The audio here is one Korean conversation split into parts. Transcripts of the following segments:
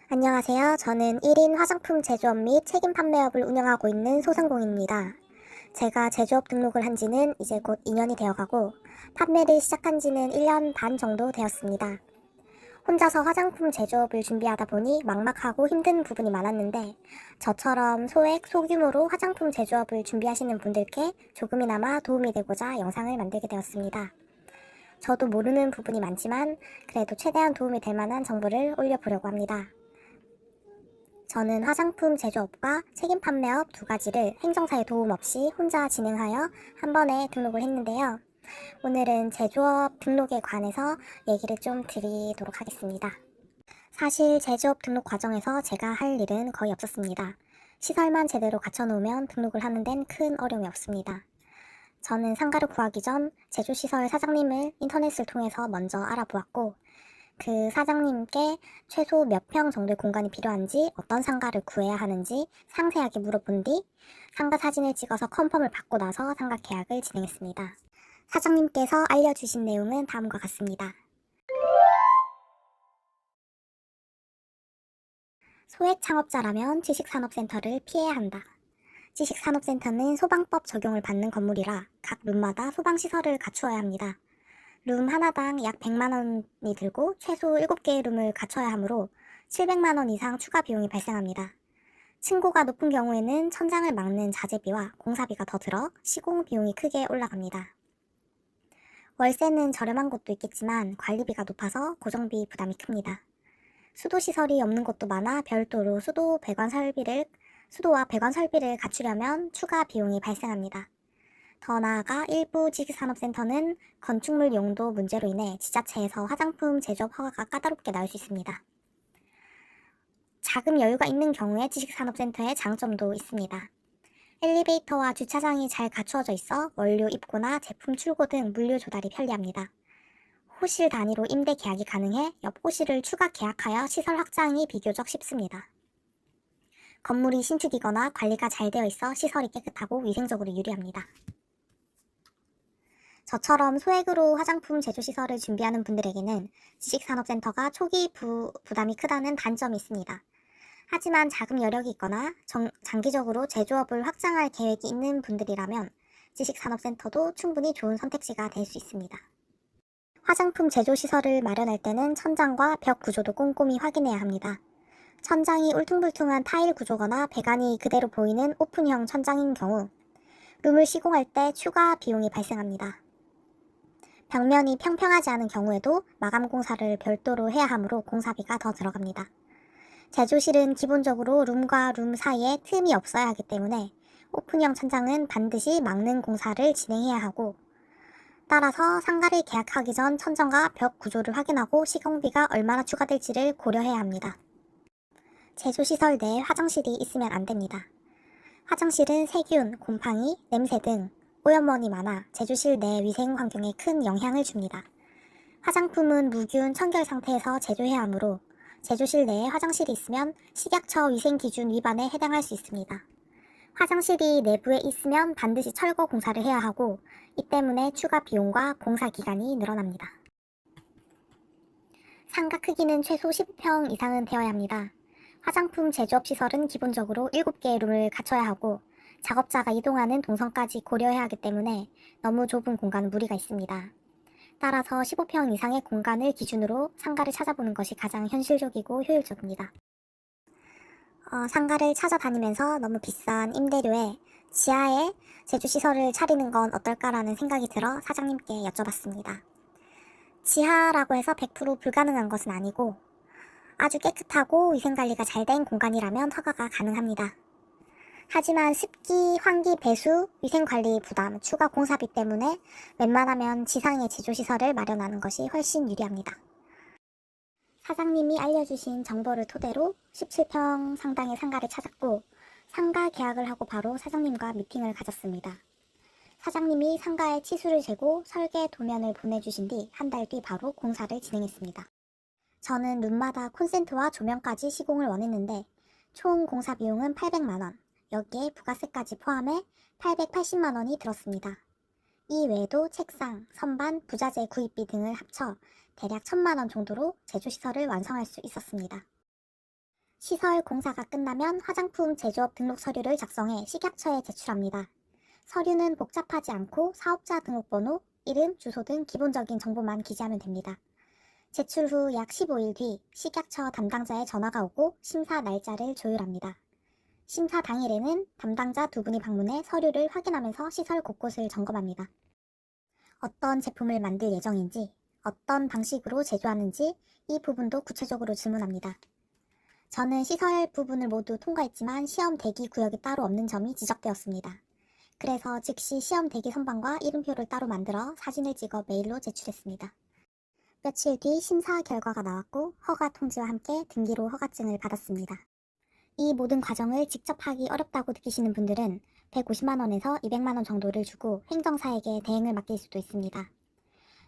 안녕하세요. 저는 1인 화장품 제조업 및 책임 판매업을 운영하고 있는 소상공인입니다. 제가 제조업 등록을 한 지는 이제 곧 2년이 되어가고 판매를 시작한 지는 1년 반 정도 되었습니다. 혼자서 화장품 제조업을 준비하다 보니 막막하고 힘든 부분이 많았는데 저처럼 소액, 소규모로 화장품 제조업을 준비하시는 분들께 조금이나마 도움이 되고자 영상을 만들게 되었습니다. 저도 모르는 부분이 많지만 그래도 최대한 도움이 될 만한 정보를 올려보려고 합니다. 저는 화장품 제조업과 책임 판매업 두 가지를 행정사의 도움 없이 혼자 진행하여 한 번에 등록을 했는데요. 오늘은 제조업 등록에 관해서 얘기를 좀 드리도록 하겠습니다. 사실 제조업 등록 과정에서 제가 할 일은 거의 없었습니다. 시설만 제대로 갖춰놓으면 등록을 하는 데는 큰 어려움이 없습니다. 저는 상가를 구하기 전 제조시설 사장님을 인터넷을 통해서 먼저 알아보았고 그 사장님께 최소 몇 평 정도의 공간이 필요한지, 어떤 상가를 구해야 하는지 상세하게 물어본 뒤 상가 사진을 찍어서 컨펌을 받고 나서 상가 계약을 진행했습니다. 사장님께서 알려주신 내용은 다음과 같습니다. 소액 창업자라면 지식산업센터를 피해야 한다. 지식산업센터는 소방법 적용을 받는 건물이라 각 룸마다 소방시설을 갖추어야 합니다. 룸 하나당 약 100만 원이 들고 최소 7개의 룸을 갖춰야 하므로 700만 원 이상 추가 비용이 발생합니다. 층고가 높은 경우에는 천장을 막는 자재비와 공사비가 더 들어 시공 비용이 크게 올라갑니다. 월세는 저렴한 곳도 있겠지만 관리비가 높아서 고정비 부담이 큽니다. 수도시설이 없는 곳도 많아 별도로 수도와 배관 설비를 갖추려면 추가 비용이 발생합니다. 더 나아가 일부 지식산업센터는 건축물 용도 문제로 인해 지자체에서 화장품 제조업 허가가 까다롭게 나올 수 있습니다. 자금 여유가 있는 경우에 지식산업센터의 장점도 있습니다. 엘리베이터와 주차장이 잘 갖추어져 있어 원료 입고나 제품 출고 등 물류 조달이 편리합니다. 호실 단위로 임대 계약이 가능해 옆 호실을 추가 계약하여 시설 확장이 비교적 쉽습니다. 건물이 신축이거나 관리가 잘 되어 있어 시설이 깨끗하고 위생적으로 유리합니다. 저처럼 소액으로 화장품 제조시설을 준비하는 분들에게는 지식산업센터가 초기 부담이 크다는 단점이 있습니다. 하지만 자금 여력이 있거나 장기적으로 제조업을 확장할 계획이 있는 분들이라면 지식산업센터도 충분히 좋은 선택지가 될 수 있습니다. 화장품 제조시설을 마련할 때는 천장과 벽 구조도 꼼꼼히 확인해야 합니다. 천장이 울퉁불퉁한 타일 구조거나 배관이 그대로 보이는 오픈형 천장인 경우 룸을 시공할 때 추가 비용이 발생합니다. 벽면이 평평하지 않은 경우에도 마감 공사를 별도로 해야 하므로 공사비가 더 들어갑니다. 제조실은 기본적으로 룸과 룸 사이에 틈이 없어야 하기 때문에 오픈형 천장은 반드시 막는 공사를 진행해야 하고 따라서 상가를 계약하기 전 천정과 벽 구조를 확인하고 시공비가 얼마나 추가될지를 고려해야 합니다. 제조시설 내에 화장실이 있으면 안 됩니다. 화장실은 세균, 곰팡이, 냄새 등 오염원이 많아 제조실 내 위생 환경에 큰 영향을 줍니다. 화장품은 무균, 청결 상태에서 제조해야 하므로 제조실 내에 화장실이 있으면 식약처 위생기준 위반에 해당할 수 있습니다. 화장실이 내부에 있으면 반드시 철거 공사를 해야 하고 이 때문에 추가 비용과 공사 기간이 늘어납니다. 상가 크기는 최소 15평 이상은 되어야 합니다. 화장품 제조업 시설은 기본적으로 7개의 룸을 갖춰야 하고 작업자가 이동하는 동선까지 고려해야 하기 때문에 너무 좁은 공간은 무리가 있습니다. 따라서 15평 이상의 공간을 기준으로 상가를 찾아보는 것이 가장 현실적이고 효율적입니다. 상가를 찾아다니면서 너무 비싼 임대료에 지하에 제조시설을 차리는 건 어떨까라는 생각이 들어 사장님께 여쭤봤습니다. 지하라고 해서 100% 불가능한 것은 아니고 아주 깨끗하고 위생관리가 잘 된 공간이라면 허가가 가능합니다. 하지만 습기, 환기 배수, 위생관리 부담, 추가 공사비 때문에 웬만하면 지상의 제조시설을 마련하는 것이 훨씬 유리합니다. 사장님이 알려주신 정보를 토대로 17평 상당의 상가를 찾았고 상가 계약을 하고 바로 사장님과 미팅을 가졌습니다. 사장님이 상가의 치수를 재고 설계 도면을 보내주신 뒤 한 달 뒤 바로 공사를 진행했습니다. 저는 룸마다 콘센트와 조명까지 시공을 원했는데 총 공사 비용은 800만 원, 여기에 부가세까지 포함해 880만 원이 들었습니다. 이 외에도 책상, 선반, 부자재 구입비 등을 합쳐 대략 1000만 원 정도로 제조시설을 완성할 수 있었습니다. 시설 공사가 끝나면 화장품 제조업 등록 서류를 작성해 식약처에 제출합니다. 서류는 복잡하지 않고 사업자 등록번호, 이름, 주소 등 기본적인 정보만 기재하면 됩니다. 제출 후 약 15일 뒤 식약처 담당자의 전화가 오고 심사 날짜를 조율합니다. 심사 당일에는 담당자 두 분이 방문해 서류를 확인하면서 시설 곳곳을 점검합니다. 어떤 제품을 만들 예정인지, 어떤 방식으로 제조하는지 이 부분도 구체적으로 질문합니다. 저는 시설 부분을 모두 통과했지만 시험 대기 구역이 따로 없는 점이 지적되었습니다. 그래서 즉시 시험 대기 선반과 이름표를 따로 만들어 사진을 찍어 메일로 제출했습니다. 며칠 뒤 심사 결과가 나왔고 허가 통지와 함께 등기로 허가증을 받았습니다. 이 모든 과정을 직접 하기 어렵다고 느끼시는 분들은 150만 원에서 200만 원 정도를 주고 행정사에게 대행을 맡길 수도 있습니다.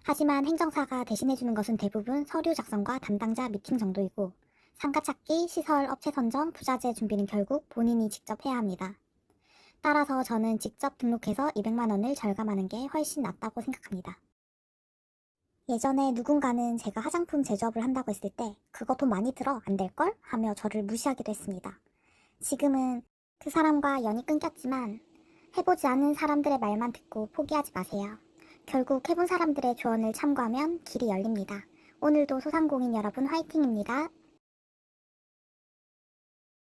하지만 행정사가 대신해주는 것은 대부분 서류 작성과 담당자 미팅 정도이고 상가 찾기, 시설 업체 선정, 부자재 준비는 결국 본인이 직접 해야 합니다. 따라서 저는 직접 등록해서 200만 원을 절감하는 게 훨씬 낫다고 생각합니다. 예전에 누군가는 제가 화장품 제조업을 한다고 했을 때 그거 돈 많이 들어 안 될걸? 하며 저를 무시하기도 했습니다. 지금은 그 사람과 연이 끊겼지만 해보지 않은 사람들의 말만 듣고 포기하지 마세요. 결국 해본 사람들의 조언을 참고하면 길이 열립니다. 오늘도 소상공인 여러분 화이팅입니다.